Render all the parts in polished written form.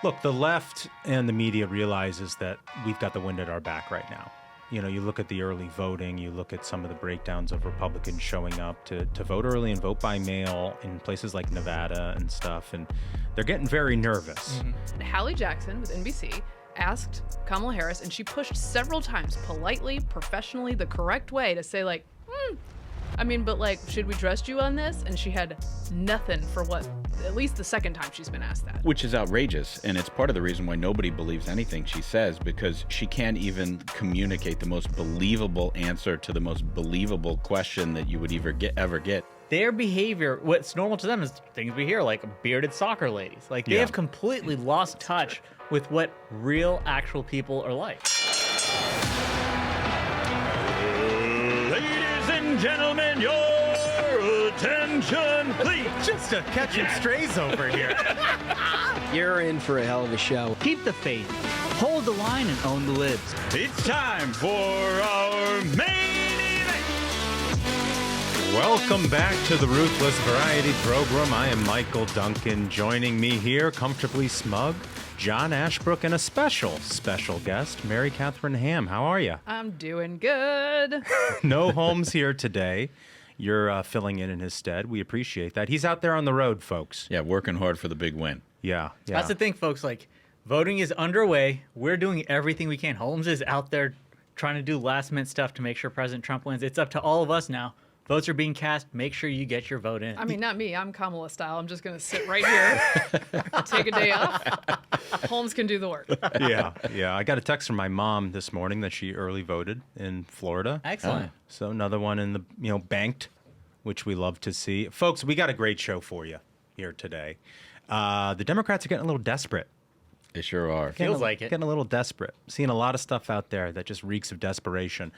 Look, the left and the media realizes that we've got the wind at our back right now. You know, you look at the early voting, you look at some of the breakdowns of Republicans showing up to vote early and vote by mail in places like Nevada and stuff, and they're getting very nervous. Mm-hmm. Hallie Jackson with NBC asked Kamala Harris, and she pushed several times, politely, professionally, the correct way to say, like, should we trust you on this? And she had nothing for what, at least the second time she's been asked that. Which is outrageous, and it's part of the reason why nobody believes anything she says, because she can't even communicate the most believable answer to the most believable question that you would ever get. Their behavior, what's normal to them is things we hear, like bearded soccer ladies. Like, they have completely lost touch with what real, actual people are like. Ladies and gentlemen, your attention, please. Just a catching strays over here. You're in for a hell of a show. Keep the faith, hold the line, and own the libs. It's time for our main event. Welcome back to the Ruthless Variety Program. I am Michael Duncan. Joining me here, comfortably Smug, John Ashbrook, and a special guest, Mary Katharine Ham. How are you? I'm doing good. No Holmes here today. You're filling in his stead. We appreciate that. He's out there on the road, folks. Yeah, working hard for the big win. Yeah. That's the thing, folks. Like, voting is underway. We're doing everything we can. Holmes is out there trying to do last-minute stuff to make sure President Trump wins. It's up to all of us now. Votes are being cast. Make sure you get your vote in. I mean, not me. I'm Kamala style. I'm just going to sit right here, take a day off. Holmes can do the work. Yeah. I got a text from my mom this morning that she early voted in Florida. Excellent. So another one in the, banked, which we love to see. Folks, we got a great show for you here today. The Democrats are getting a little desperate. They sure are. Feels like it. Getting a little desperate. Seeing a lot of stuff out there that just reeks of desperation.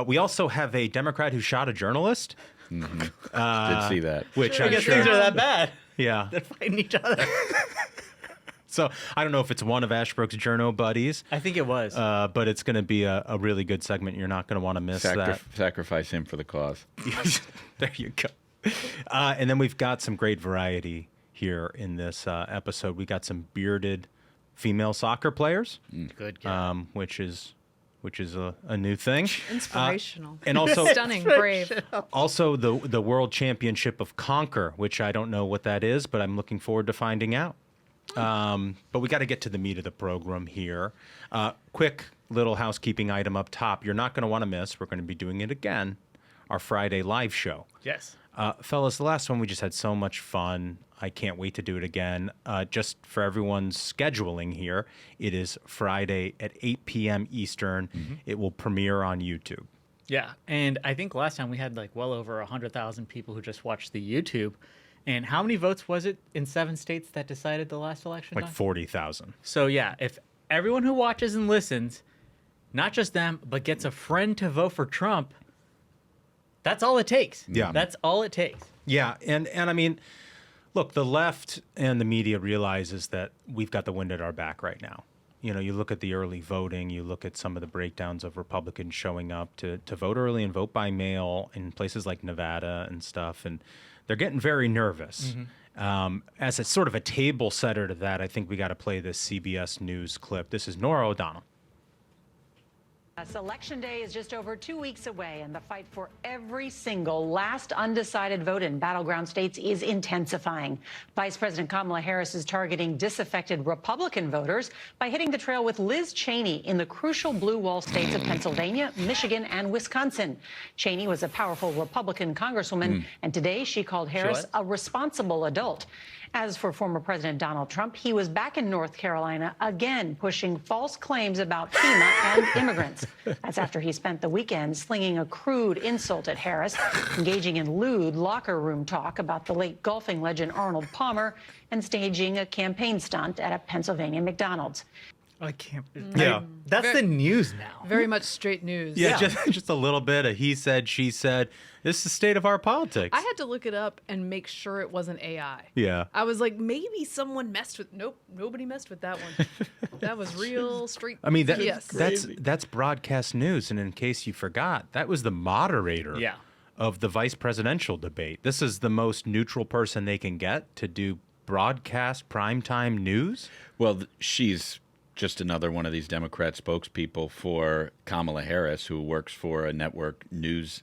We also have a Democrat who shot a journalist. Mm-hmm. Did see that. Which I I'm guess sure, things are that bad. Yeah. They're fighting each other. So I don't know if it's one of Ashbrook's journo buddies. I think it was. But it's going to be a really good segment. You're not going to want to miss that. Sacrifice him for the cause. There you go. And then we've got some great variety here in this episode. We got some bearded female soccer players. Good guy. Which is a new thing. Inspirational. And also stunning, brave. Also the World Championship of Conker, which I don't know what that is, but I'm looking forward to finding out. But we got to get to the meat of the program here. Quick little housekeeping item up top. You're not going to want to miss. We're going to be doing it again. Our Friday live show. Yes. Fellas, the last one we just had so much fun. I can't wait to do it again. Just for everyone's scheduling here, it is Friday at 8 p.m. Eastern. Mm-hmm. It will premiere on YouTube. Yeah, and I think last time we had like well over 100,000 people who just watched the YouTube. And how many votes was it in 7 states that decided the last election? Like 40,000. So yeah, if everyone who watches and listens, not just them, but gets a friend to vote for Trump, that's all it takes. Yeah. That's all it takes. Yeah, and I mean, look, the left and the media realizes that we've got the wind at our back right now. You know, you look at the early voting, you look at some of the breakdowns of Republicans showing up to vote early and vote by mail in places like Nevada and stuff, and they're getting very nervous. Mm-hmm. As a sort of a table setter to that, I think we got to play this CBS News clip. This is Norah O'Donnell. Election day is just over 2 weeks away, and the fight for every single last undecided vote in battleground states is intensifying. Vice President Kamala Harris is targeting disaffected Republican voters by hitting the trail with Liz Cheney in the crucial blue wall states of Pennsylvania, Michigan, and Wisconsin. Cheney was a powerful Republican congresswoman, and today she called Harris a responsible adult. As for former President Donald Trump, he was back in North Carolina again, pushing false claims about FEMA and immigrants. That's after he spent the weekend slinging a crude insult at Harris, engaging in lewd locker room talk about the late golfing legend Arnold Palmer, and staging a campaign stunt at a Pennsylvania McDonald's. I can't. Yeah. That's the news now. Very much straight news. Yeah, just a little bit of he said, she said. This is the state of our politics. I had to look it up and make sure it wasn't AI. Yeah. I was like, maybe someone messed with. Nope, nobody messed with that one. That was real straight. I mean, yes. that's broadcast news. And in case you forgot, that was the moderator of the vice presidential debate. This is the most neutral person they can get to do broadcast primetime news? Well, she's just another one of these Democrat spokespeople for Kamala Harris, who works for a network news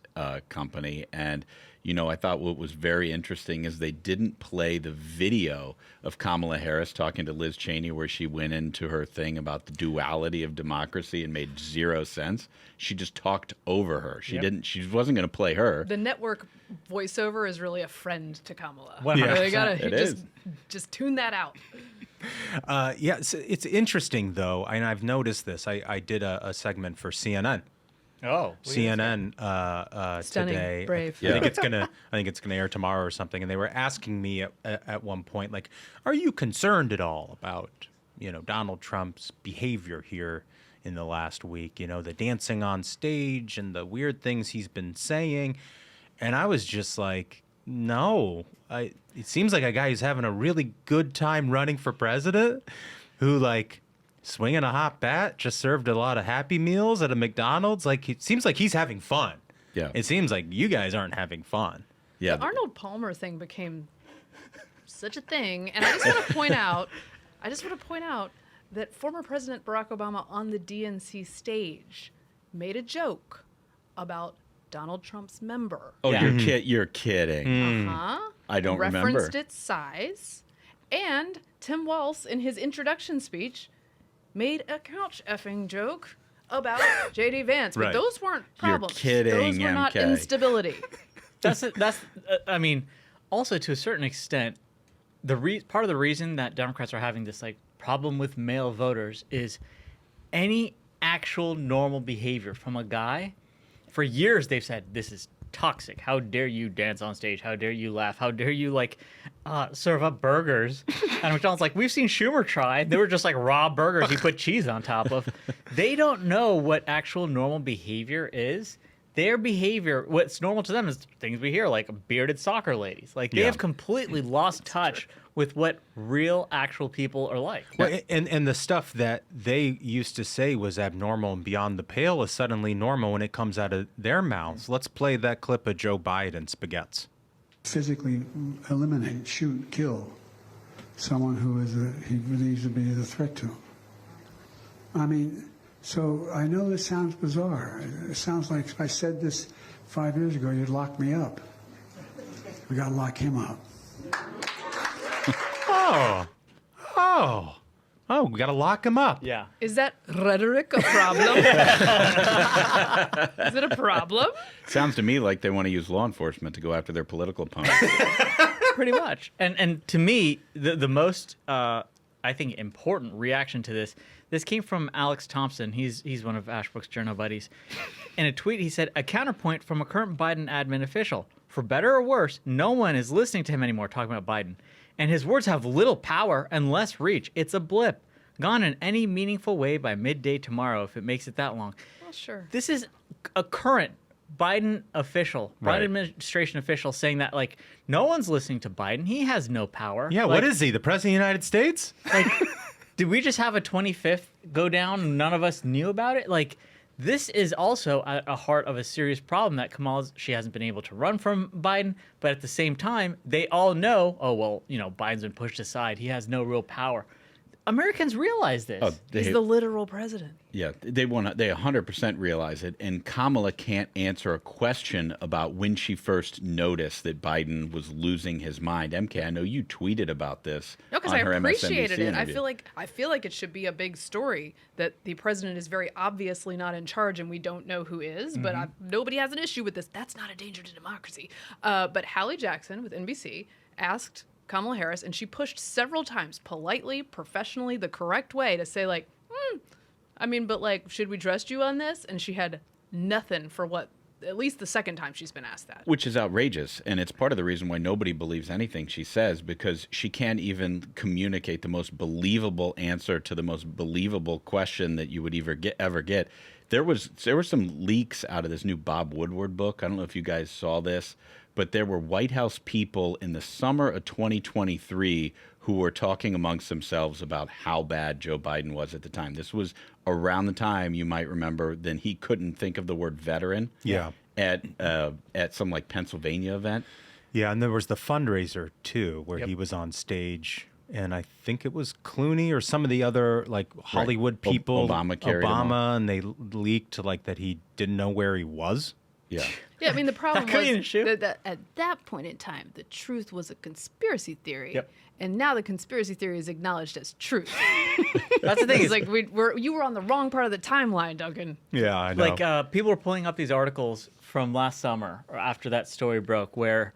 company. And, you know, I thought what was very interesting is they didn't play the video of Kamala Harris talking to Liz Cheney, where she went into her thing about the duality of democracy and made zero sense. She just talked over her. She wasn't going to play her. The network voiceover is really a friend to Kamala. 100%. They gotta It just tune that out. Yeah, it's interesting, though, and I've noticed this. I did a segment for CNN. Oh, CNN Stunning, today. brave. I think it's gonna air tomorrow or something. And they were asking me at one point, like, are you concerned at all about, you know, Donald Trump's behavior here in the last week? You know, the dancing on stage and the weird things he's been saying. And I was just like, no. It seems like a guy who's having a really good time running for president, who, like, swinging a hot bat, just served a lot of Happy Meals at a McDonald's. Like, it seems like he's having fun. Yeah. It seems like you guys aren't having fun. Yeah. The Arnold Palmer thing became such a thing, and I just want to point out, that former President Barack Obama on the DNC stage made a joke about Donald Trump's member. Oh, Yeah. you're kidding. I don't remember. Referenced its size, and Tim Walz, in his introduction speech, made a couch effing joke about J.D. Vance. But Right. those weren't problems. kidding, Those were not MK. instability. I mean, also to a certain extent, part of the reason that Democrats are having this like problem with male voters is any actual normal behavior from a guy. For years, they've said this is toxic. How dare you dance on stage? How dare you laugh? How dare you serve up burgers? And McDonald's like, we've seen Schumer try. They were just like raw burgers he put cheese on top of. They don't know what actual normal behavior is. Their behavior, what's normal to them is things we hear, like bearded soccer ladies. Like, they have completely lost touch with what real, actual people are like. Well, and the stuff that they used to say was abnormal and beyond the pale is suddenly normal when it comes out of their mouths. Let's play that clip of Joe Biden spaghettis. Physically eliminate, shoot, kill someone who he believes to be a threat to him. I mean, so I know this sounds bizarre. It sounds like if I said this 5 years ago, you'd lock me up. We got to lock him up. Oh, we got to lock him up. Yeah. Is that rhetoric a problem? Is it a problem? Sounds to me like they want to use law enforcement to go after their political opponents. Pretty much. And to me, the most I think important reaction to this came from Alex Thompson. He's one of Ashbrook's journal buddies. In a tweet, he said, a counterpoint from a current Biden admin official. For better or worse, no one is listening to him anymore talking about Biden. And his words have little power and less reach. It's a blip. Gone in any meaningful way by midday tomorrow if it makes it that long. Well, sure. This is a current Biden official, Right. Biden administration official saying that, like, no one's listening to Biden. He has no power. Yeah, Like, what is he, the President of the United States? like, did we just have a 25th go down and none of us knew about it? Like, this is also a heart of a serious problem that she hasn't been able to run from Biden, but at the same time, they all know, oh, well, you know, Biden's been pushed aside. He has no real power. Americans realize this. Oh, He's the literal president. Yeah, they 100% realize it, and Kamala can't answer a question about when she first noticed that Biden was losing his mind. MK, I know you tweeted about this. No, because on I her appreciated MSNBC it. I interview. feel like it should be a big story that the president is very obviously not in charge, and we don't know who is. But nobody has an issue with this. That's not a danger to democracy. But Hallie Jackson with NBC asked Kamala Harris, and she pushed several times, politely, professionally, the correct way to say, like, should we trust you on this? And she had nothing for what, at least the second time she's been asked that. Which is outrageous, and it's part of the reason why nobody believes anything she says, because she can't even communicate the most believable answer to the most believable question that you would ever get. There were some leaks out of this new Bob Woodward book. I don't know if you guys saw this, but there were White House people in the summer of 2023 who were talking amongst themselves about how bad Joe Biden was at the time. This was around the time, you might remember, then he couldn't think of the word veteran. Yeah. At some like Pennsylvania event. Yeah, and there was the fundraiser, too, where Yep. he was on stage, and I think it was Clooney or some of the other, like, Hollywood people. Obama carried him Obama, and they leaked, like, that he didn't know where he was. Yeah. Yeah, I mean, the problem Couldn't even was shoot. that at that point in time, the truth was a conspiracy theory. Yep. And now the conspiracy theory is acknowledged as truth. That's the thing. It's is, like you were on the wrong part of the timeline, Duncan. Yeah, I know. like people were pulling up these articles from last summer or after that story broke where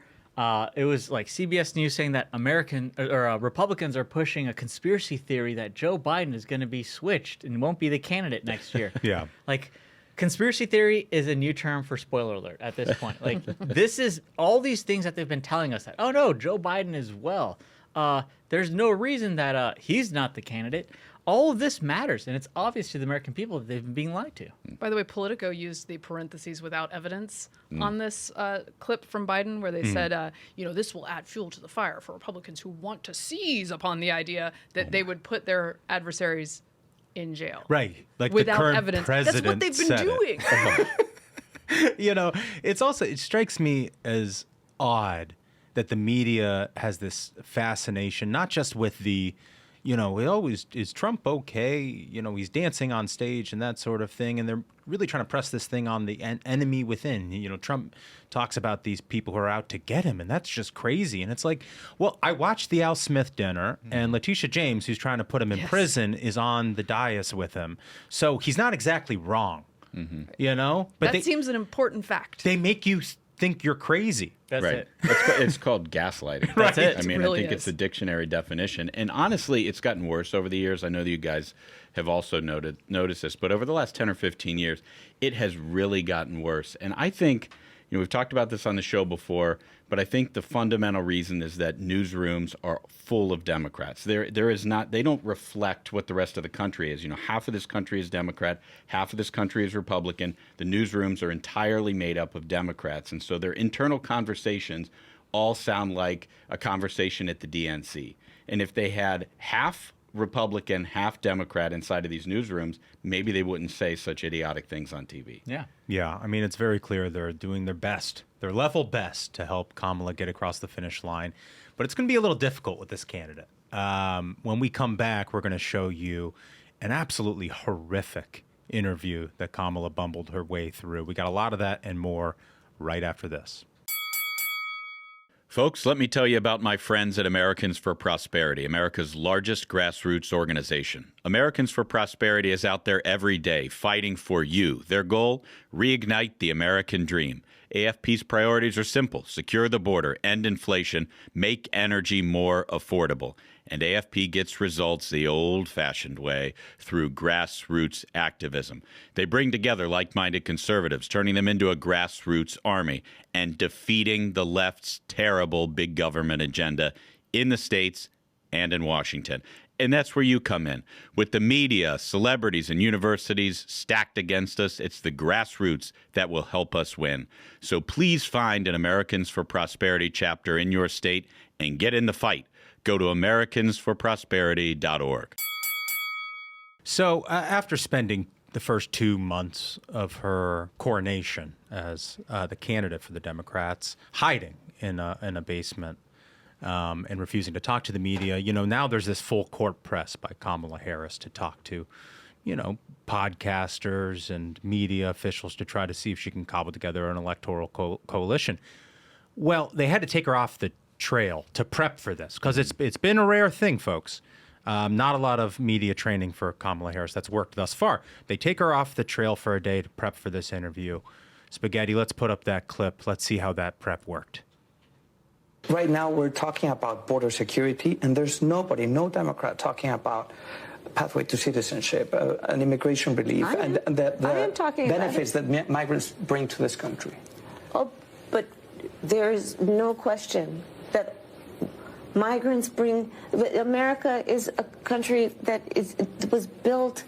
it was like CBS News saying that Republicans are pushing a conspiracy theory that Joe Biden is going to be switched and won't be the candidate next year. Yeah. Like, conspiracy theory is a new term for spoiler alert at this point. Like, this is all these things that they've been telling us that, oh no, Joe Biden is well. There's no reason that he's not the candidate. All of this matters, and it's obvious to the American people that they've been being lied to. By the way, Politico used the parentheses without evidence on this clip from Biden where they said, this will add fuel to the fire for Republicans who want to seize upon the idea that they would put their adversaries in jail. Right. Like Without the current evidence. president That's what they've been said doing. it strikes me as odd that the media has this fascination, not just with the, is Trump okay? He's dancing on stage and that sort of thing. And they're really trying to press this thing on the enemy within. Trump talks about these people who are out to get him, and that's just crazy. And it's like, well, I watched the Al Smith dinner, and Letitia James, who's trying to put him in prison, is on the dais with him. So he's not exactly wrong, But That seems an important fact. they make you think you're crazy. That's Right. it. It's called gaslighting. That's it. I mean, really I think it's a dictionary definition. And honestly, it's gotten worse over the years. I know that you guys have also noticed this, but over the last 10 or 15 years, it has really gotten worse. And I think, we've talked about this on the show before, but I think the fundamental reason is that newsrooms are full of Democrats. There is not, they don't reflect what the rest of the country is. Half of this country is Democrat, half of this country is Republican. The newsrooms are entirely made up of Democrats. And so their internal conversations all sound like a conversation at the DNC. And if they had half Republican, half Democrat inside of these newsrooms, maybe they wouldn't say such idiotic things on TV. Yeah. Yeah, I mean, it's very clear they're doing their best, their level best to help Kamala get across the finish line. But it's going to be a little difficult with this candidate. When we come back, we're going to show you an absolutely horrific interview that Kamala bumbled her way through. We got a lot of that and more right after this. Folks, let me tell you about my friends at Americans for Prosperity, America's largest grassroots organization. Americans for Prosperity is out there every day fighting for you. Their goal, reignite the American dream. AFP's priorities are simple: secure the border, end inflation, make energy more affordable. And AFP gets results the old-fashioned way, through grassroots activism. They bring together like-minded conservatives, turning them into a grassroots army, and defeating the left's terrible big government agenda in the states and in Washington. And that's where you come in. With the media, celebrities, and universities stacked against us, it's the grassroots that will help us win. So please find an Americans for Prosperity chapter in your state and get in the fight. Go to americansforprosperity.org. So after spending the first 2 months of her coronation as the candidate for the Democrats, hiding in a basement and refusing to talk to the media, now there's this full court press by Kamala Harris to talk to, podcasters and media officials to try to see if she can cobble together an electoral coalition. Well, they had to take her off the trail to prep for this because it's been a rare thing, folks. Not a lot of media training for Kamala Harris that's worked thus far. They take her off the trail for a day to prep for this interview. Spaghetti, let's put up that clip. Let's see how that prep worked. Right now, we're talking about border security, and there's no Democrat talking about a pathway to citizenship, an immigration relief, and the benefits that migrants bring to this country. Oh, but there's no question that migrants bring. America is a country that was built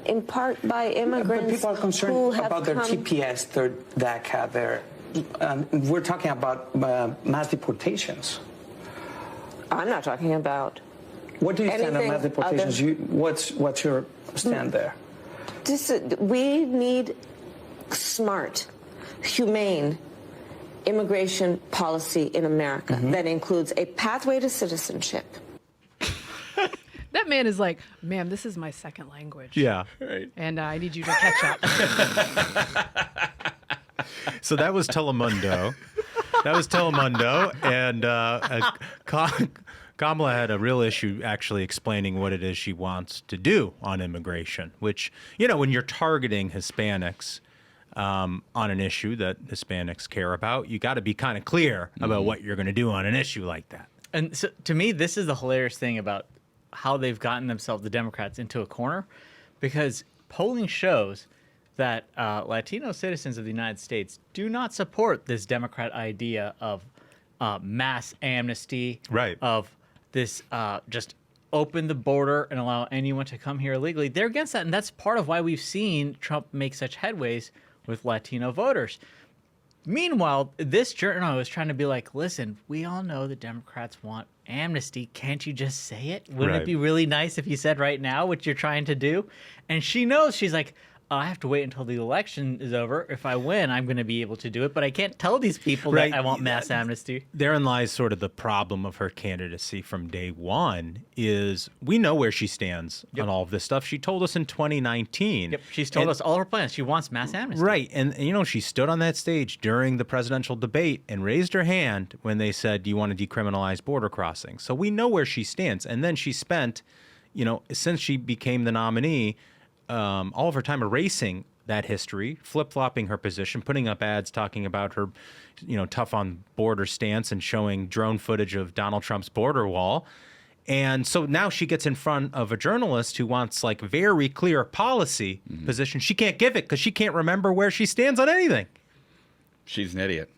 in part by immigrants. But people are concerned about their TPS, their DACA, we're talking about mass deportations. I'm not talking about. What do you stand on mass deportations? What's your stand there? We need smart, humane, immigration policy in America that includes a pathway to citizenship. That man is like, ma'am, this is my second language. Yeah. Right. And I need you to catch up. So that was Telemundo. And Kamala had a real issue actually explaining what it is she wants to do on immigration, which, when you're targeting Hispanics on an issue that Hispanics care about, you got to be kind of clear about what you're going to do on an issue like that. And so, to me, this is the hilarious thing about how they've gotten themselves, the Democrats, into a corner, because polling shows that Latino citizens of the United States do not support this Democrat idea of mass amnesty, right? Of this just open the border and allow anyone to come here illegally. They're against that, and that's part of why we've seen Trump make such headways with Latino voters. Meanwhile, this journal was trying to be like, listen, we all know the Democrats want amnesty. Can't you just say it? Wouldn't it be really nice if you said right now what you're trying to do? And she knows, she's like, I have to wait until the election is over. If I win, I'm going to be able to do it. But I can't tell these people that I want mass amnesty. Therein lies sort of the problem of her candidacy from day one is we know where she stands on all of this stuff. She told us in 2019. Yep, she's told us all her plans. She wants mass amnesty. Right. And, she stood on that stage during the presidential debate and raised her hand when they said, do you want to decriminalize border crossing? So we know where she stands. And then she spent, since she became the nominee, all of her time erasing that history, flip-flopping her position, putting up ads talking about her, tough on border stance and showing drone footage of Donald Trump's border wall. And so now she gets in front of a journalist who wants very clear policy position. She can't give it because she can't remember where she stands on anything. She's an idiot.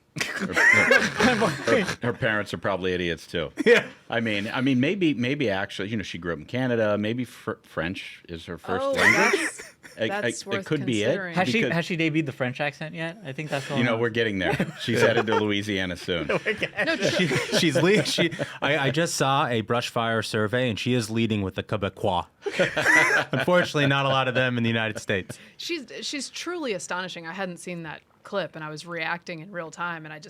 Her parents are probably idiots too. Yeah. I mean, maybe actually, she grew up in Canada. Maybe French is her first language. That's worth it could be it. Has she debuted the French accent yet? I think that's the we're getting there. She's headed to Louisiana soon. I just saw a brush fire survey, and she is leading with the Quebecois. Unfortunately, not a lot of them in the United States. She's truly astonishing. I hadn't seen that clip, and I was reacting in real time, and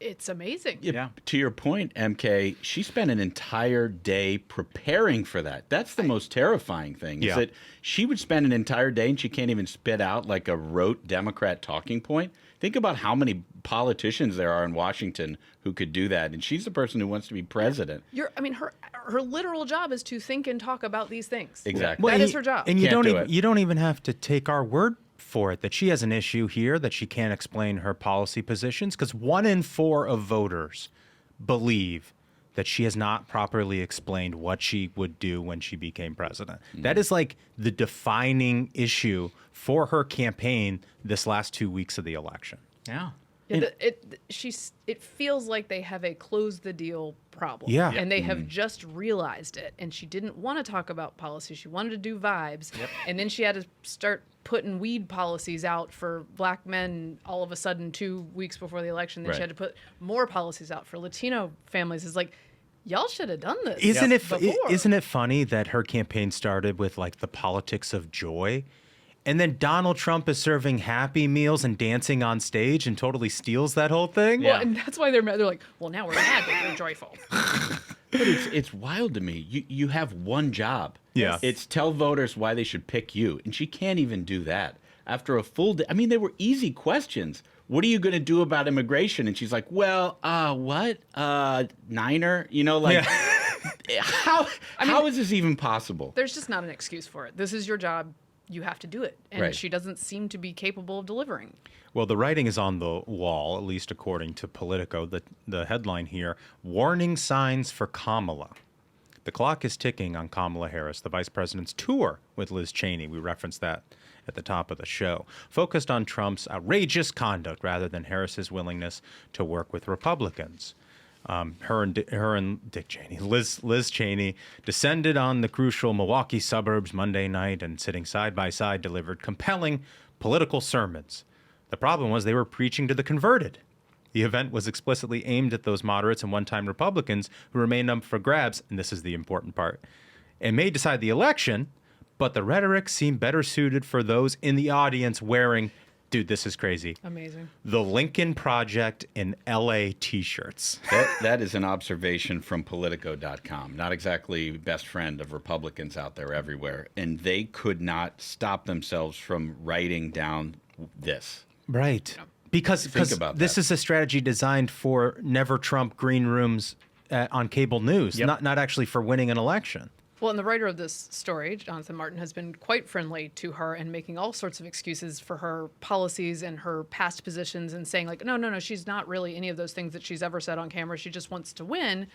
it's amazing. Yeah. To your point, MK, she spent an entire day preparing for that. That's the most terrifying thing, is that she would spend an entire day and she can't even spit out like a rote Democrat talking point. Think about how many politicians there are in Washington who could do that, and she's the person who wants to be president. Her literal job is to think and talk about these things. Exactly. That is her job. And you don't even have to take our word for it that she has an issue here that she can't explain her policy positions, because 1 in 4 of voters believe that she has not properly explained what she would do when she became president. That is the defining issue for her campaign this last 2 weeks of the election. Yeah. It feels like they have a close the deal problem. Yeah. And they have just realized it. And she didn't want to talk about policy. She wanted to do vibes. Yep. And then she had to start putting weed policies out for black men all of a sudden 2 weeks before the election. Then she had to put more policies out for Latino families. It's like, y'all should have done this. Isn't it funny that her campaign started with the politics of joy? And then Donald Trump is serving Happy Meals and dancing on stage and totally steals that whole thing. Well, and that's why they're like, well, now we're mad, but we're joyful. But it's wild to me. You have one job. Yeah. It's tell voters why they should pick you. And she can't even do that. After a full day. I mean, they were easy questions. What are you going to do about immigration? And she's like, well, what? Niner? How is this even possible? There's just not an excuse for it. This is your job. You have to do it. And she doesn't seem to be capable of delivering. Well, the writing is on the wall, at least according to Politico. The headline here, warning signs for Kamala. The clock is ticking on Kamala Harris, the vice president's tour with Liz Cheney. We referenced that at the top of the show. Focused on Trump's outrageous conduct rather than Harris's willingness to work with Republicans. Her and Dick Cheney, Liz Cheney, descended on the crucial Milwaukee suburbs Monday night and, sitting side by side, delivered compelling political sermons. The problem was they were preaching to the converted. The event was explicitly aimed at those moderates and one-time Republicans who remained up for grabs, and this is the important part, and may decide the election, but the rhetoric seemed better suited for those in the audience wearing Dude, this is crazy. Amazing. The Lincoln Project in LA t-shirts. That is an observation from Politico.com. Not exactly best friend of Republicans out there everywhere. And they could not stop themselves from writing down this. Right. Because this is a strategy designed for never Trump green rooms on cable news, not actually for winning an election. Well, and the writer of this story, Jonathan Martin, has been quite friendly to her and making all sorts of excuses for her policies and her past positions and saying, like, no, she's not really any of those things that she's ever said on camera. She just wants to win.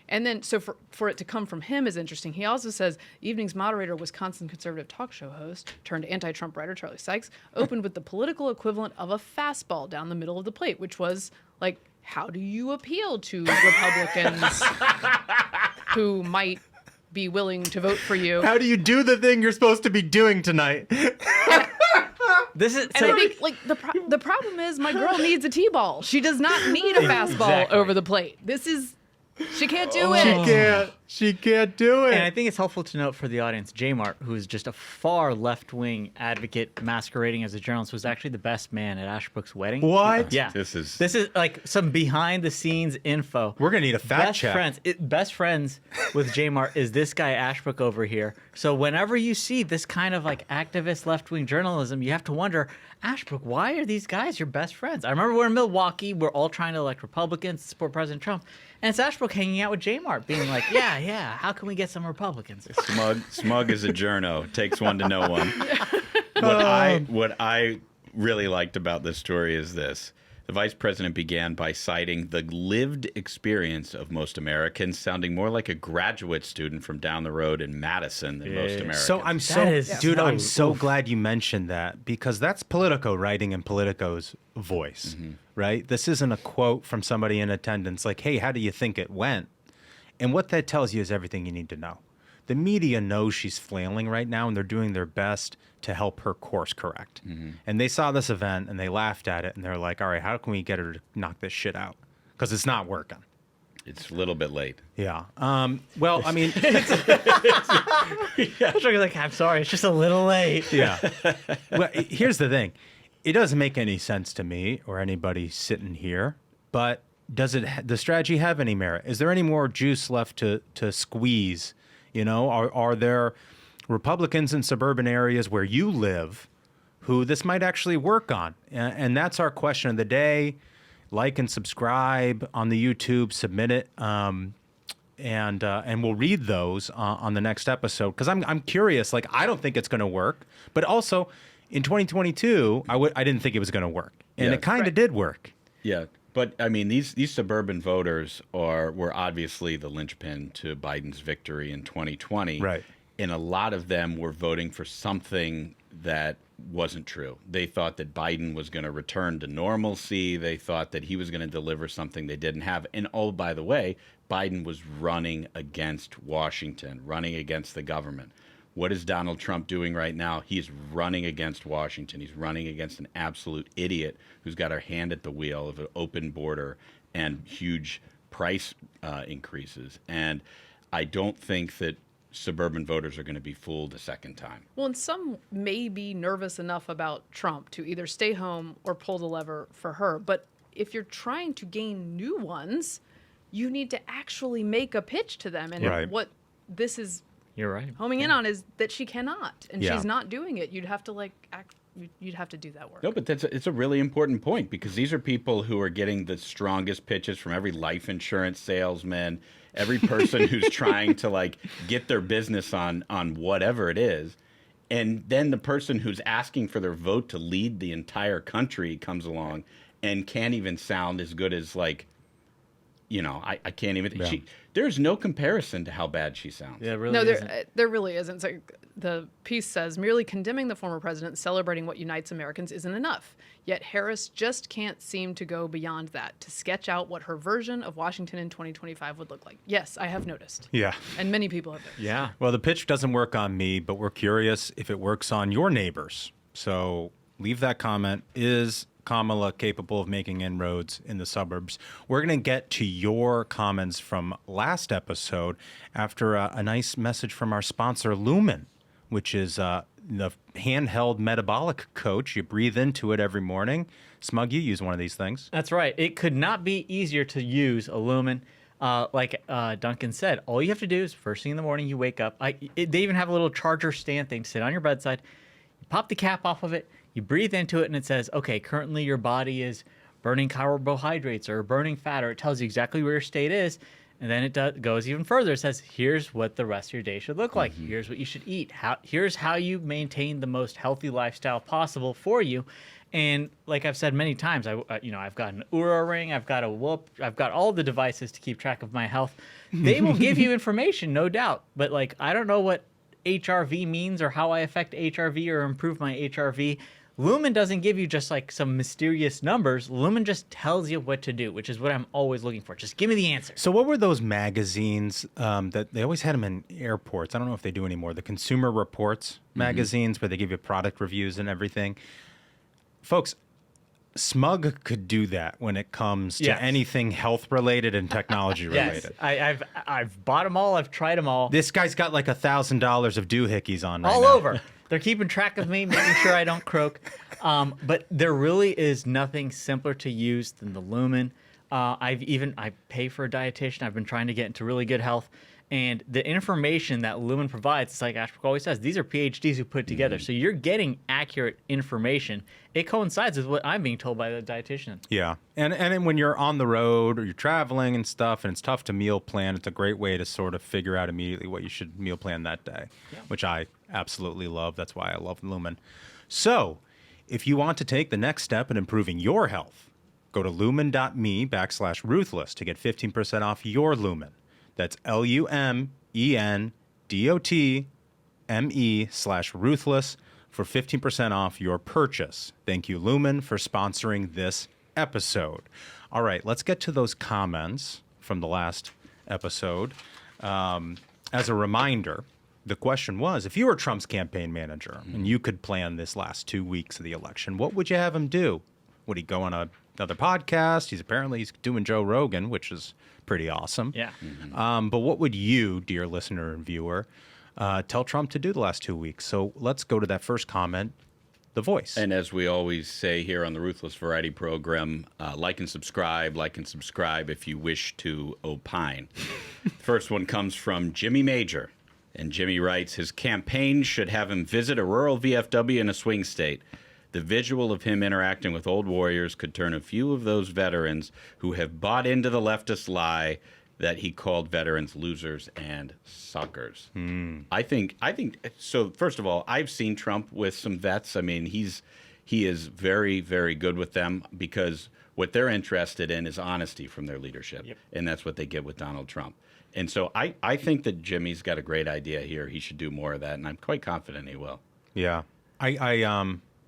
And then, so for it to come from him is interesting. He also says, evening's moderator, Wisconsin conservative talk show host, turned anti-Trump writer Charlie Sykes, opened with the political equivalent of a fastball down the middle of the plate, which was like, how do you appeal to Republicans who might be willing to vote for you? How do you do the thing you're supposed to be doing tonight? This is, and I think like the problem is my girl needs a T-ball. She does not need a fastball over the plate. She can't do it. She can't do it. And I think it's helpful to note for the audience, J-Mart, who is just a far left-wing advocate masquerading as a journalist, was actually the best man at Ashbrook's wedding. What? Yeah. This is like some behind-the-scenes info. We're going to need a fact check. Best friends with J-Mart is this guy Ashbrook over here. So whenever you see this kind of like activist left-wing journalism, you have to wonder, Ashbrook, why are these guys your best friends? I remember we're in Milwaukee. We're all trying to elect Republicans to support President Trump. And it's Ashbrook hanging out with J-Mart being like, yeah, how can we get some Republicans? Smug is a journo. Takes one to know one. What I really liked about this story is this. The vice president began by citing the lived experience of most Americans, sounding more like a graduate student from down the road in Madison than most Americans. So I'm so glad you mentioned that, because that's Politico writing in Politico's voice, right? This isn't a quote from somebody in attendance like, hey, how do you think it went? And what that tells you is everything you need to know. The media knows she's flailing right now, and they're doing their best to help her course correct. And they saw this event, and they laughed at it, and they're like, all right, how can we get her to knock this shit out? Because it's not working. It's a little bit late. Yeah. Well, I mean... Like, I'm sorry, it's just a little late. Yeah. Well, here's the thing. It doesn't make any sense to me or anybody sitting here, but does the strategy have any merit? Is there any more juice left to squeeze? You know, are there Republicans in suburban areas where you live who this might actually work on? And that's our question of the day. Like and subscribe on the YouTube, submit it, and we'll read those on the next episode. Because I'm curious. Like, I don't think it's going to work, but also in 2022, I didn't think it was going to work, and it kind of did work. Yeah. But, I mean, these suburban voters were obviously the linchpin to Biden's victory in 2020. Right. And a lot of them were voting for something that wasn't true. They thought that Biden was going to return to normalcy. They thought that he was going to deliver something they didn't have. And, oh, by the way, Biden was running against Washington, running against the government. What is Donald Trump doing right now? He's running against Washington. He's running against an absolute idiot who's got her hand at the wheel of an open border and huge price increases. And I don't think that suburban voters are going to be fooled a second time. Well, and some may be nervous enough about Trump to either stay home or pull the lever for her. But if you're trying to gain new ones, you need to actually make a pitch to them. And what this is... You're right. Homing in on is that she cannot, and she's not doing it. You'd have to you'd have to do that work. No, but it's a really important point, because these are people who are getting the strongest pitches from every life insurance salesman, every person who's trying to get their business on whatever it is. And then the person who's asking for their vote to lead the entire country comes along and can't even sound as good as I can't even. Yeah. There's no comparison to how bad she sounds. Yeah, really. No, there really isn't. So the piece says merely condemning the former president, celebrating what unites Americans isn't enough. Yet Harris just can't seem to go beyond that to sketch out what her version of Washington in 2025 would look like. Yes, I have noticed. Yeah, and many people have noticed. Yeah. Well, the pitch doesn't work on me, but we're curious if it works on your neighbors. So leave that comment. Is Kamala capable of making inroads in the suburbs? We're going to get to your comments from last episode after a nice message from our sponsor, Lumen, which is the handheld metabolic coach. You breathe into it every morning. Smug, you use one of these things. That's right. It could not be easier to use a Lumen. Like Duncan said, all you have to do is first thing in the morning, you wake up. They even have a little charger stand thing to sit on your bedside. You pop the cap off of it, you breathe into it, and it says, okay, currently your body is burning carbohydrates or burning fat, or it tells you exactly where your state is. And then it goes even further. It says, here's what the rest of your day should look like. Here's what you should eat. Here's how you maintain the most healthy lifestyle possible for you. And like I've said many times, I've got an Oura ring, I've got a Whoop, I've got all the devices to keep track of my health. They will give you information, no doubt. But like, I don't know what HRV means or how I affect HRV or improve my HRV. Lumen doesn't give you just like some mysterious numbers. Lumen just tells you what to do, which is what I'm always looking for. Just give me the answer. So what were those magazines that they always had them in airports? I don't know if they do anymore. The Consumer Reports magazines where they give you product reviews and everything. Folks, Smug could do that when it comes to anything health related and technology related. Yes, I've bought them all. I've tried them all. This guy's got like $1,000 of doohickeys on right all now. over. They're keeping track of me, making sure I don't croak. But there really is nothing simpler to use than the Lumen. I pay for a dietitian. I've been trying to get into really good health. And the information that Lumen provides, it's like Ashbrook always says, these are PhDs who put it together. So you're getting accurate information. It coincides with what I'm being told by the dietitian. Yeah. And when you're on the road or you're traveling and stuff and it's tough to meal plan, it's a great way to sort of figure out immediately what you should meal plan that day, which I absolutely love. That's why I love Lumen. So if you want to take the next step in improving your health, go to lumen.me/ruthless to get 15% off your Lumen. That's LUMENDOTME/ruthless for 15% off your purchase. Thank you, Lumen, for sponsoring this episode. All right, let's get to those comments from the last episode. As a reminder, the question was, if you were Trump's campaign manager and you could plan this last 2 weeks of the election, what would you have him do? Would he go on another podcast? He's doing Joe Rogan, which is pretty awesome. Yeah. But what would you, dear listener and viewer, tell Trump to do the last 2 weeks? So let's go to that first comment, The Voice. And as we always say here on the Ruthless Variety Program, like and subscribe if you wish to opine. The first one comes from Jimmy Major. And Jimmy writes, his campaign should have him visit a rural VFW in a swing state. The visual of him interacting with old warriors could turn a few of those veterans who have bought into the leftist lie that he called veterans losers and suckers. I think so. First of all, I've seen Trump with some vets. I mean, he is very, very good with them because what they're interested in is honesty from their leadership. Yep. And that's what they get with Donald Trump. And so I think that Jimmy's got a great idea here. He should do more of that, and I'm quite confident he will. Yeah.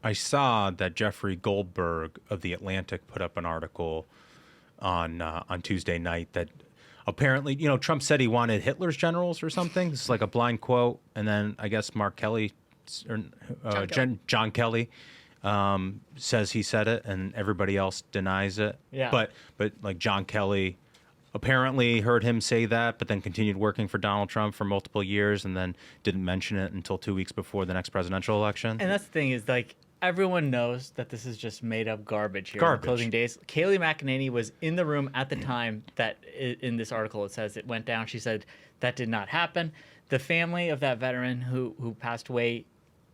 I saw that Jeffrey Goldberg of The Atlantic put up an article on Tuesday night that apparently, Trump said he wanted Hitler's generals or something. This is like a blind quote. And then I guess Mark Kelly, or John Kelly says he said it, and everybody else denies it. Yeah. But like John Kelly apparently heard him say that, but then continued working for Donald Trump for multiple years and then didn't mention it until 2 weeks before the next presidential election. And that's the thing is, like, everyone knows that this is just made up garbage here. In the closing days. Kayleigh McEnany was in the room at the time that in this article it says it went down. She said that did not happen. The family of that veteran who passed away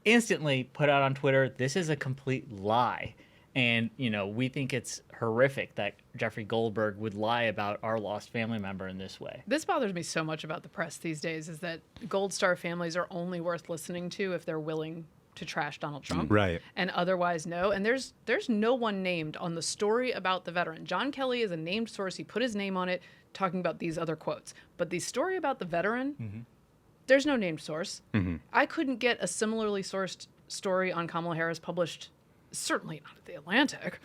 instantly put out on Twitter, this is a complete lie. And, we think it's horrific that Jeffrey Goldberg would lie about our lost family member in this way. This bothers me so much about the press these days is that Gold Star families are only worth listening to if they're willing to trash Donald Trump. Right. And otherwise no. And there's no one named on the story about the veteran. John Kelly is a named source. He put his name on it talking about these other quotes. But the story about the veteran, there's no named source. I couldn't get a similarly sourced story on Kamala Harris published certainly not at the Atlantic,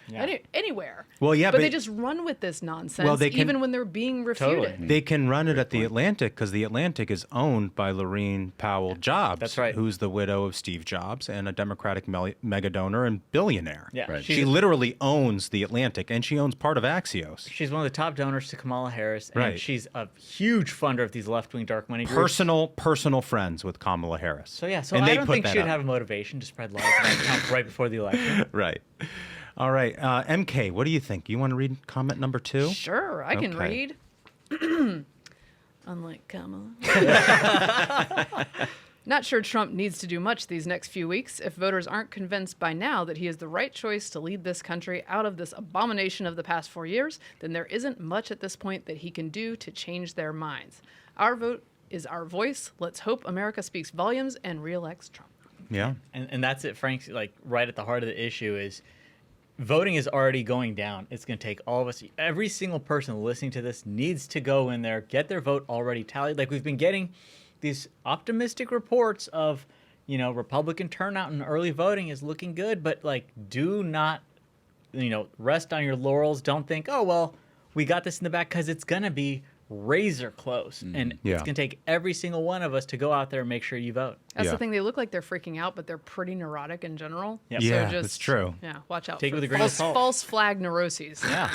anywhere. Well, yeah, but but they just run with this nonsense, even when they're being refuted. They can run it at the Atlantic because the Atlantic is owned by Laurene Powell Jobs. That's right. Who's the widow of Steve Jobs and a Democratic mega donor and billionaire. Yeah. Right. She literally owns the Atlantic, and she owns part of Axios. She's one of the top donors to Kamala Harris, and she's a huge funder of these left-wing dark money groups. Personal friends with Kamala Harris. So I don't think she'd have a motivation to spread lies about Trump right before the election. Right. All right. MK, what do you think? You want to read comment number 2? Sure, I can read. Unlike Kamala. Not sure Trump needs to do much these next few weeks. If voters aren't convinced by now that he is the right choice to lead this country out of this abomination of the past 4 years, then there isn't much at this point that he can do to change their minds. Our vote is our voice. Let's hope America speaks volumes and reelects Trump. Yeah. And that's it, Frank. Like, right at the heart of the issue is voting is already going down. It's going to take all of us. Every single person listening to this needs to go in there, get their vote already tallied. Like, we've been getting these optimistic reports of, Republican turnout in early voting is looking good, but like, do not, rest on your laurels. Don't think, oh, well, we got this in the back, because it's going to be razor close. And it's going to take every single one of us to go out there and make sure you vote. That's the thing. They look like they're freaking out, but they're pretty neurotic in general. Yep. Yeah, so that's true. Yeah, watch out. Take it with a grain of salt. False flag neuroses. Yeah.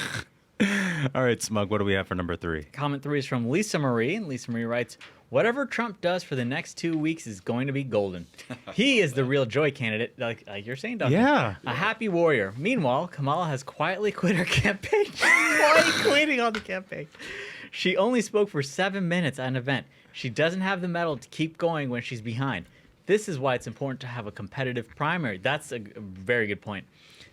All right, Smug, what do we have for number 3? Comment 3 is from Lisa Marie. And Lisa Marie writes, whatever Trump does for the next 2 weeks is going to be golden. He is the real joy candidate, like you're saying, Duncan. Yeah. A happy warrior. Meanwhile, Kamala has quietly quit her campaign. Quietly quitting on the campaign. She only spoke for 7 minutes at an event. She doesn't have the mettle to keep going when she's behind. This is why it's important to have a competitive primary. That's a very good point.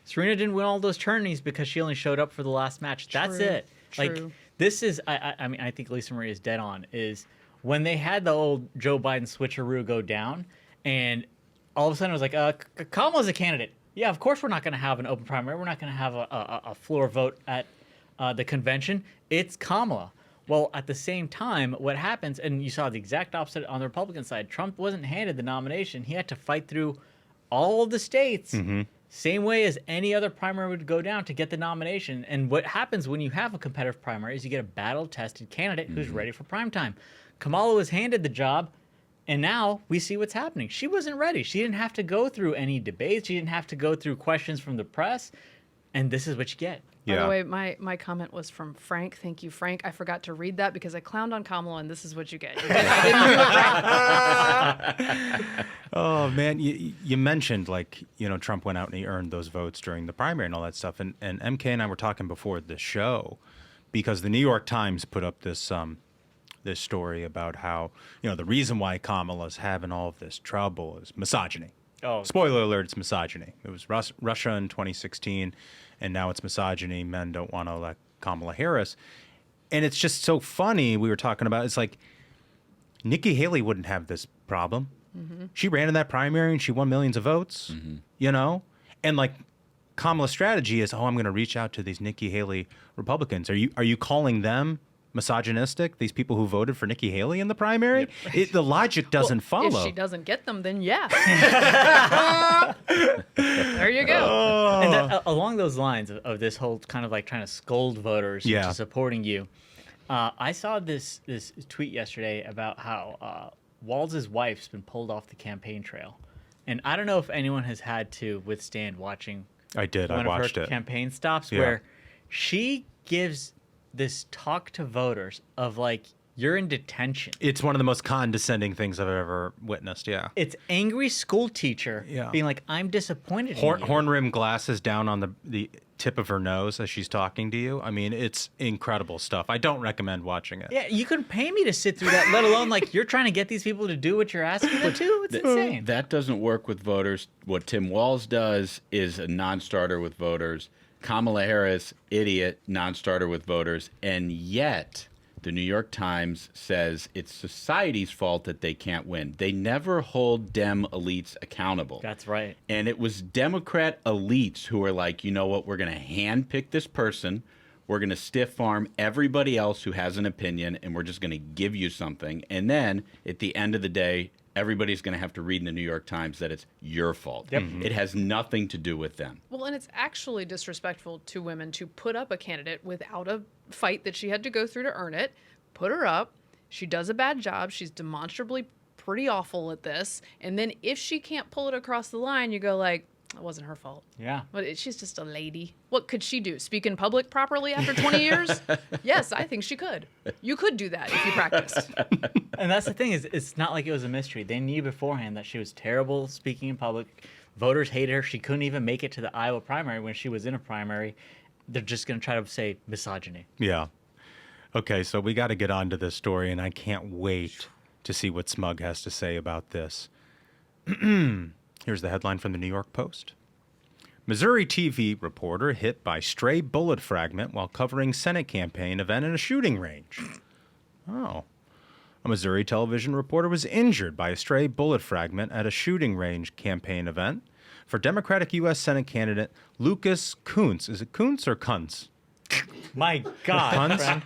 Serena didn't win all those tourneys because she only showed up for the last match. That's it. True. Like, this is, I mean, I think Lisa Marie is dead on, is when they had the old Joe Biden switcheroo go down, and all of a sudden it was like, Kamala's a candidate. Yeah, of course we're not going to have an open primary. We're not going to have a floor vote at the convention. It's Kamala. Well, at the same time, what happens, and you saw the exact opposite on the Republican side, Trump wasn't handed the nomination. He had to fight through all of the states, same way as any other primary would go down to get the nomination. And what happens when you have a competitive primary is you get a battle-tested candidate who's ready for prime time. Kamala was handed the job, and now we see what's happening. She wasn't ready. She didn't have to go through any debates. She didn't have to go through questions from the press. And this is what you get. By the way, my comment was from Frank. Thank you, Frank. I forgot to read that because I clowned on Kamala, and this is what you get. I didn't read it. Oh, man. You mentioned, Trump went out and he earned those votes during the primary and all that stuff. And MK and I were talking before the show because the New York Times put up this story about how, the reason why Kamala's having all of this trouble is misogyny. Oh. Spoiler alert, it's misogyny. It was Russia in 2016, and now it's misogyny. Men don't want to elect Kamala Harris. And it's just so funny. We were talking about, it's like Nikki Haley wouldn't have this problem. She ran in that primary and she won millions of votes, And like Kamala's strategy is, I'm going to reach out to these Nikki Haley Republicans. Are you calling them misogynistic, these people who voted for Nikki Haley in the primary? Yep. The logic doesn't follow. If she doesn't get them, then yeah. There you go. Oh. And that, along those lines of this whole kind of like trying to scold voters into supporting you, I saw this tweet yesterday about how Walz's wife's been pulled off the campaign trail. And I don't know if anyone has had to withstand watching I did. one I watched of her it. campaign stops where she gives this talk to voters of like, you're in detention. It's one of the most condescending things I've ever witnessed, It's angry school teacher being like, I'm disappointed in you. Horn-rimmed glasses down on the tip of her nose as she's talking to you. I mean, it's incredible stuff. I don't recommend watching it. Yeah, you couldn't pay me to sit through that, let alone like you're trying to get these people to do what you're asking them to. It's insane. That doesn't work with voters. What Tim Walz does is a non-starter with voters. Kamala Harris, idiot, non-starter with voters. And yet, the New York Times says it's society's fault that they can't win. They never hold Dem elites accountable. That's right. And it was Democrat elites who were like, you know what, we're going to handpick this person. We're going to stiff arm everybody else who has an opinion, and we're just going to give you something. And then, at the end of the day, everybody's going to have to read in the New York Times that it's your fault. Yep. It has nothing to do with them. Well, and it's actually disrespectful to women to put up a candidate without a fight that she had to go through to earn it. Put her up. She does a bad job. She's demonstrably pretty awful at this. And then if she can't pull it across the line, you go like, it wasn't her fault. Yeah. But she's just a lady. What could she do? Speak in public properly after 20 years? Yes, I think she could. You could do that if you practiced. And that's the thing is, it's not like it was a mystery. They knew beforehand that she was terrible speaking in public. Voters hated her. She couldn't even make it to the Iowa primary when she was in a primary. They're just going to try to say misogyny. Yeah. Okay, so we got to get on to this story, and I can't wait to see what Smug has to say about this. Here's the headline from the New York Post. Missouri TV reporter hit by stray bullet fragment while covering Senate campaign event in a shooting range. Oh. A Missouri television reporter was injured by a stray bullet fragment at a shooting range campaign event for Democratic U.S. Senate candidate Lucas Kunz. Is it Kunz or Kunz? My God, Kunz? friend.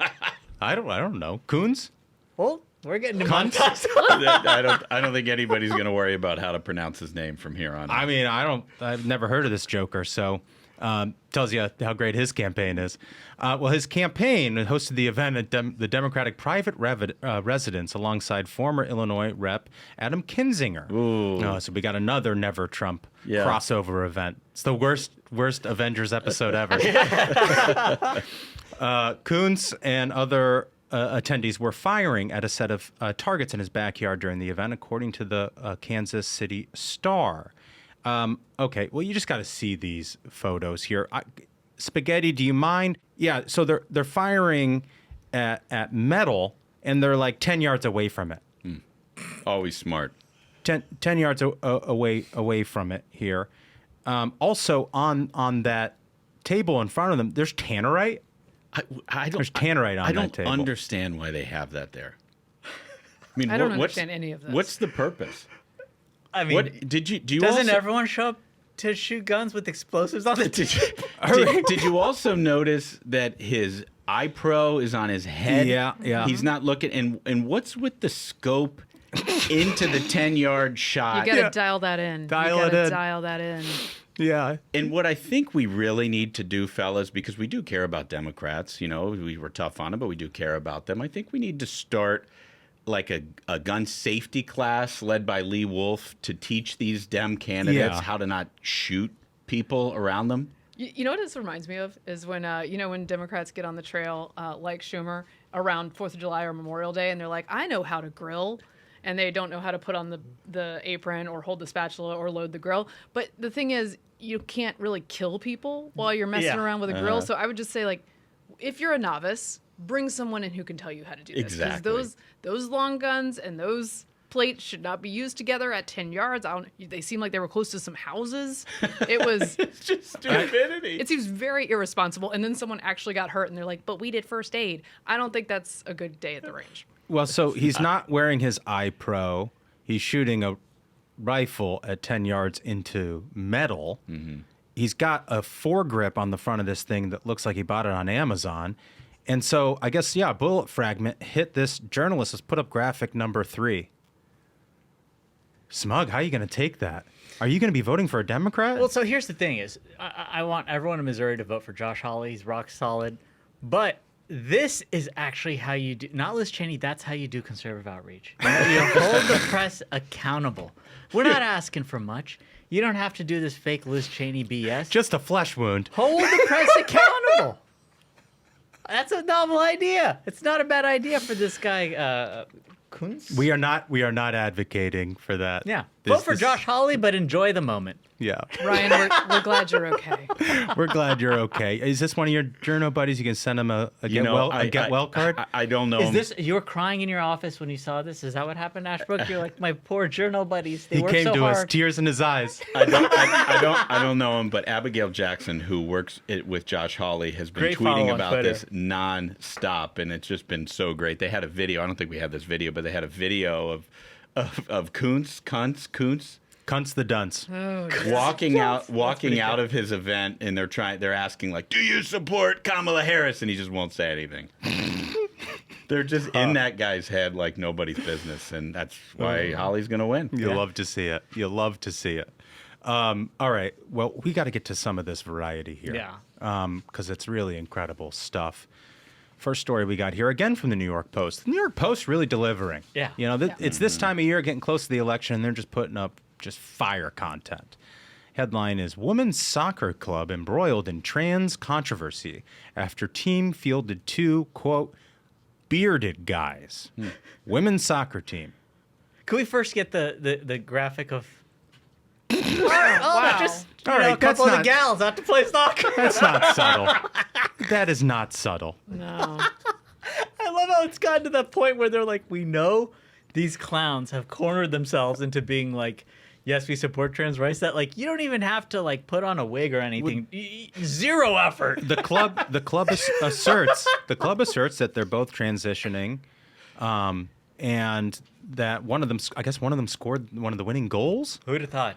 I don't know. Kunz? Well, we're getting to Kunz? I don't think anybody's going to worry about how to pronounce his name from here on. I mean, I've never heard of this joker, so tells you how great his campaign is. Well, his campaign hosted the event at the Democratic private residence alongside former Illinois Rep. Adam Kinzinger. Ooh. So we got another Never Trump crossover event. It's the worst Avengers episode ever. Kunz and other attendees were firing at a set of targets in his backyard during the event, according to the Kansas City Star. Okay, well, you just got to see these photos here. Spaghetti, do you mind? Yeah, so they're firing at metal, and they're like 10 yards away from it. Always smart. 10 yards away from it here. Also, on that table in front of them, there's tannerite. There's tannerite on that table. I don't understand why they have that there. I mean, I don't understand any of this. What's the purpose? I mean, what do you doesn't also, everyone show up to shoot guns with explosives on the did you also notice that his eye pro is on his head? Yeah. He's not looking. And what's with the scope into the 10-yard shot? You got to dial that in. Dial that in. Yeah. And what I think we really need to do, fellas, because we do care about Democrats, you know, we were tough on them, but we do care about them. I think we need to start like a gun safety class led by Lee Wolf to teach these Dem candidates how to not shoot people around them. You know what this reminds me of is when, when Democrats get on the trail, like Schumer, around 4th of July or Memorial Day, and they're like, I know how to grill. And they don't know how to put on the apron or hold the spatula or load the grill. But the thing is, you can't really kill people while you're messing around with a grill. So I would just say, like, if you're a novice, bring someone in who can tell you how to do this. Exactly. Because those long guns and those plates should not be used together at 10 yards. They seem like they were close to some houses. It was It's just stupidity. It seems very irresponsible. And then someone actually got hurt, and they're like, but we did first aid. I don't think that's a good day at the range. Well, so he's not wearing his eye pro. He's shooting a rifle at 10 yards into metal. Mm-hmm. He's got a foregrip on the front of this thing that looks like he bought it on Amazon. And so I guess, a bullet fragment hit this journalist. Let's put up graphic number 3. Smug, how are you going to take that? Are you going to be voting for a Democrat? Well, so here's the thing is, I want everyone in Missouri to vote for Josh Hawley. He's rock solid. But this is actually how you do, not Liz Cheney, that's how you do conservative outreach. You hold the press accountable. We're not asking for much. You don't have to do this fake Liz Cheney BS. Just a flesh wound. Hold the press accountable. That's a novel idea. It's not a bad idea for this guy, Kunz. We are not advocating for that. Yeah. Vote for Josh Hawley, but enjoy the moment. Yeah. Ryan, we're glad you're okay. We're glad you're okay. Is this one of your journo buddies? You can send him a get well card? I don't know. Is this, you were crying in your office when you saw this? Is that what happened, Ashbrook? You're like, my poor journo buddies. They work so hard. He came to us, tears in his eyes. I don't know him, but Abigail Jackson, who works with Josh Hawley, has been tweeting about this nonstop, and it's just been so great. They had a video. I don't think we have this video, but they had a video of Kunz Cunts the dunce. Oh, walking out of his event, and they're asking like, do you support Kamala Harris? And he just won't say anything. They're just in that guy's head like nobody's business, and that's why Holly's going to win. You'll love to see it. You'll love to see it. All right. Well, we got to get to some of this variety here. Yeah. Because it's really incredible stuff. First story we got here, again from the New York Post. The New York Post really delivering. Yeah. You know, it's this time of year, getting close to the election, and they're just putting up just fire content. Headline is, Women's Soccer Club embroiled in trans controversy after team fielded 2, quote, bearded guys. Women's soccer team. Can we first get the graphic of... Wow. Just All right, a couple of the gals out to play soccer. That's not subtle. That is not subtle. No. I love how it's gotten to that point where they're like, we know these clowns have cornered themselves into being like, yes, we support trans rights. That like you don't even have to like put on a wig or anything. Zero effort. The club asserts that they're both transitioning, and that one of them scored one of the winning goals. Who'd have thought?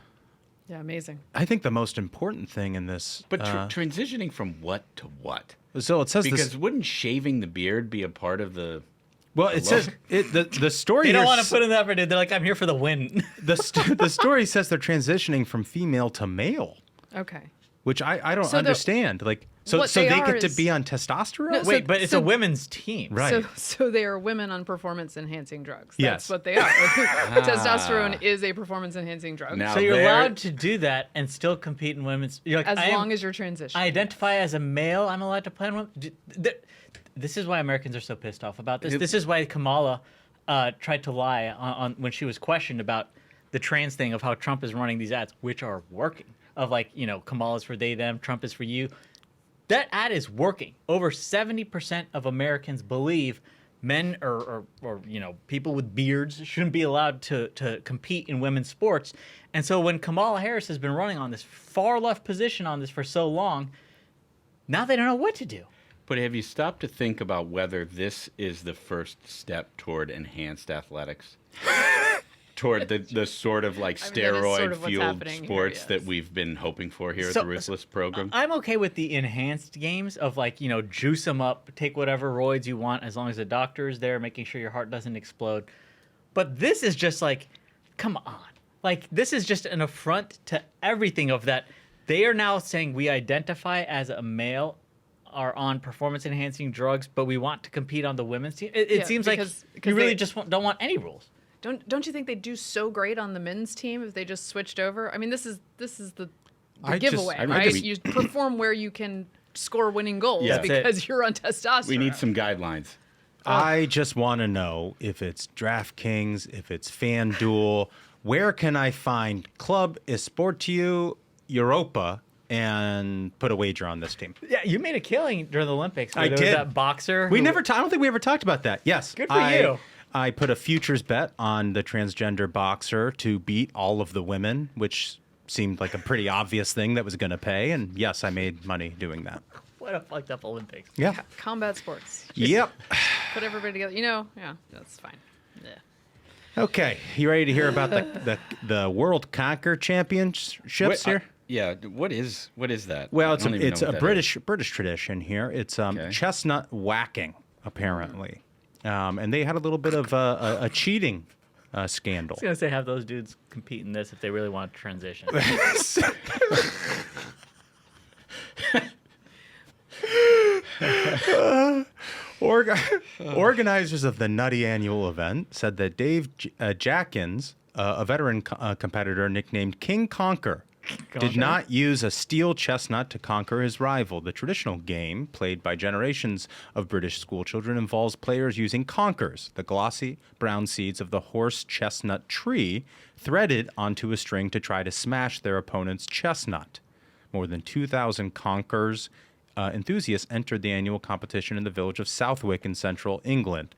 Yeah, amazing. I think the most important thing in this, But transitioning from what to what? so it says Because wouldn't shaving the beard be a part of the? Well, it says the story. They don't here want to put in the effort. They're like, I'm here for the win. the story says they're transitioning from female to male, Okay. which I don't So understand. So what they they get are to is- be on testosterone. No, Wait, but it's a women's team. Right. So they are women on performance-enhancing drugs. Yes. That's what they are. Testosterone is a performance-enhancing drug. Now So you're they're- allowed to do that and still compete in women's. You're like, as long as you're transitioning. I identify as a male, I'm allowed to play in women. This is why Americans are so pissed off about this. This is why Kamala tried to lie on when she was questioned about the trans thing of how Trump is running these ads, which are working. Of like, Kamala's for they, them, Trump is for you. That ad is working. Over 70% of Americans believe men or people with beards shouldn't be allowed to compete in women's sports. And so when Kamala Harris has been running on this far left position on this for so long, now they don't know what to do. But have you stopped to think about whether this is the first step toward enhanced athletics? Toward the sort of like that is sort of what's steroid-fueled happening here, sports yes. that we've been hoping for here at So- the Ruthless program? I'm okay with the enhanced games of like, juice them up, take whatever roids you want as long as the doctor is there, making sure your heart doesn't explode. But this is just like, come on. Like, this is just an affront to everything of that. They are now saying we identify as a male, are on performance-enhancing drugs, but we want to compete on the women's team. It seems because you really they- just don't want any rules. Don't you think they'd do so great on the men's team if they just switched over? I mean, this is the giveaway, right? You perform where you can score winning goals because you're on testosterone. We need some guidelines. I just want to know if it's DraftKings, if it's FanDuel, where can I find Club Esportiu Europa and put a wager on this team? Yeah, you made a killing during the Olympics. I There did. was that boxer. I don't think we ever talked about that. Yes. Good for you. I put a futures bet on the transgender boxer to beat all of the women, which seemed like a pretty obvious thing that was going to pay. And yes, I made money doing that. What a fucked up Olympics. Yeah. combat sports. Yep. Put everybody together. Yeah, that's fine. Yeah. Okay. You ready to hear about the World Conker Championships here? Yeah. What is that? Well, I don't even it's know a what that British tradition here. It's chestnut whacking, apparently. And they had a little bit of a cheating scandal. I was going to say, have those dudes compete in this if they really want to transition. Organizers of the nutty annual event said that Dave Jackins, a veteran competitor nicknamed King Conker, did not use a steel chestnut to conquer his rival. The traditional game, played by generations of British schoolchildren, involves players using conkers, the glossy brown seeds of the horse chestnut tree, threaded onto a string to try to smash their opponent's chestnut. More than 2,000 conkers enthusiasts entered the annual competition in the village of Southwick in central England.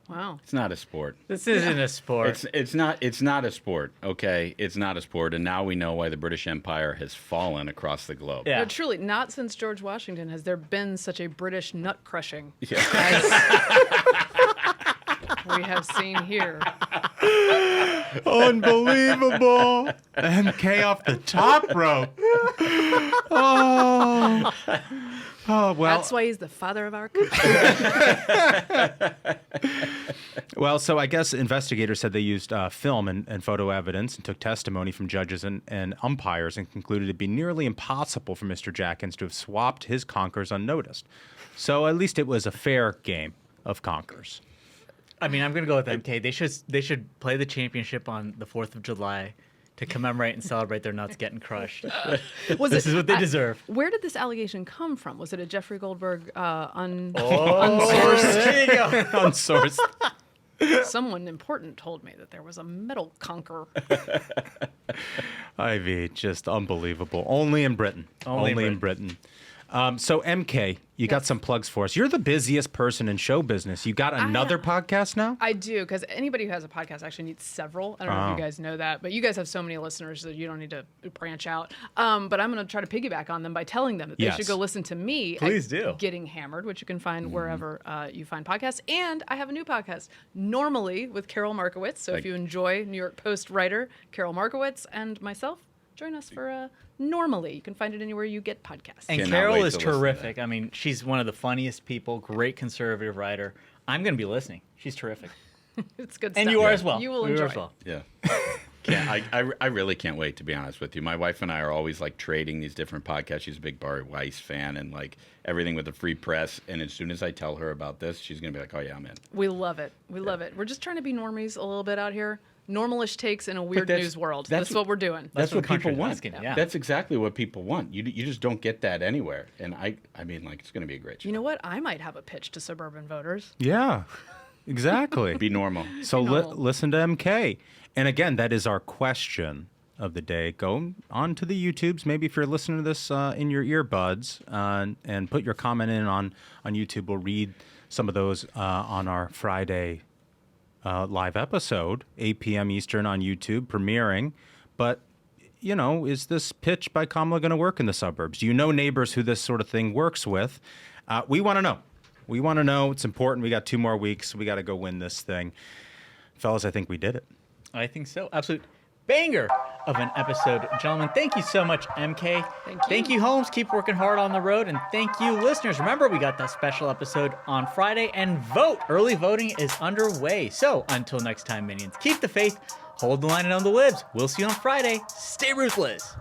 Wow. It's not a sport. This isn't a sport. It's not a sport. Okay, it's not a sport, and now we know why the British Empire has fallen across the globe. Yeah. No, truly, not since George Washington has there been such a British nut crushing. Yeah. we have seen here. Unbelievable. MK off the top rope. Oh, well. That's why he's the father of our country. Well, so I guess investigators said they used film and photo evidence and took testimony from judges and umpires and concluded it'd be nearly impossible for Mr. Jackins to have swapped his conkers unnoticed. So at least it was a fair game of conkers. I mean, I'm going to go with MK. They should play the championship on the 4th of July to commemorate and celebrate their nuts getting crushed. This is what they deserve. Where did this allegation come from? Was it a Jeffrey Goldberg unsourced? There you go. Unsourced. Someone important told me that there was a metal conker. Ivy, just unbelievable. Only in Britain. Only in Britain. So, MK, you got some plugs for us. You're the busiest person in show business. You got another podcast now? I do, because anybody who has a podcast actually needs several. I don't know if you guys know that, but you guys have so many listeners that you don't need to branch out. But I'm going to try to piggyback on them by telling them that they should go listen to me. Please do. Getting Hammered, which you can find wherever you find podcasts. And I have a new podcast, Normally, with Carol Markowitz. So if you enjoy New York Post writer Carol Markowitz and myself, join us for Normally. You can find it anywhere you get podcasts. And Carol is terrific. I mean, she's one of the funniest people, great conservative writer. I'm going to be listening. She's terrific. It's good stuff. And you are as well. You will enjoy it. Yeah. I really can't wait, to be honest with you. My wife and I are always like trading these different podcasts. She's a big Barry Weiss fan and like everything with the free press. And as soon as I tell her about this, she's going to be like, oh, yeah, I'm in. We love it. We love it. We're just trying to be normies a little bit out here. Normalish takes in a weird news world. That's what we're doing. That's what people want. Yeah. That's exactly what people want. You just don't get that anywhere. And I mean, like, it's going to be a great show. You know what? I might have a pitch to suburban voters. Yeah, exactly. Be normal. So listen to MK. And again, that is our question of the day. Go on to the YouTubes. Maybe if you're listening to this in your earbuds and put your comment in on YouTube. We'll read some of those on our Friday live episode, 8 p.m. Eastern on YouTube, premiering. But, you know, is this pitch by Kamala going to work in the suburbs? Do you know neighbors who this sort of thing works with? We want to know. We want to know. It's important. We got 2 more weeks. We got to go win this thing. Fellas, I think we did it. I think so. Absolute banger of an episode. Gentlemen, thank you so much, MK. Thank you, Holmes. Keep working hard on the road. And thank you, listeners. Remember, we got that special episode on Friday. And vote. Early voting is underway. So until next time, minions, keep the faith, hold the line, and own the libs. We'll see you on Friday. Stay ruthless.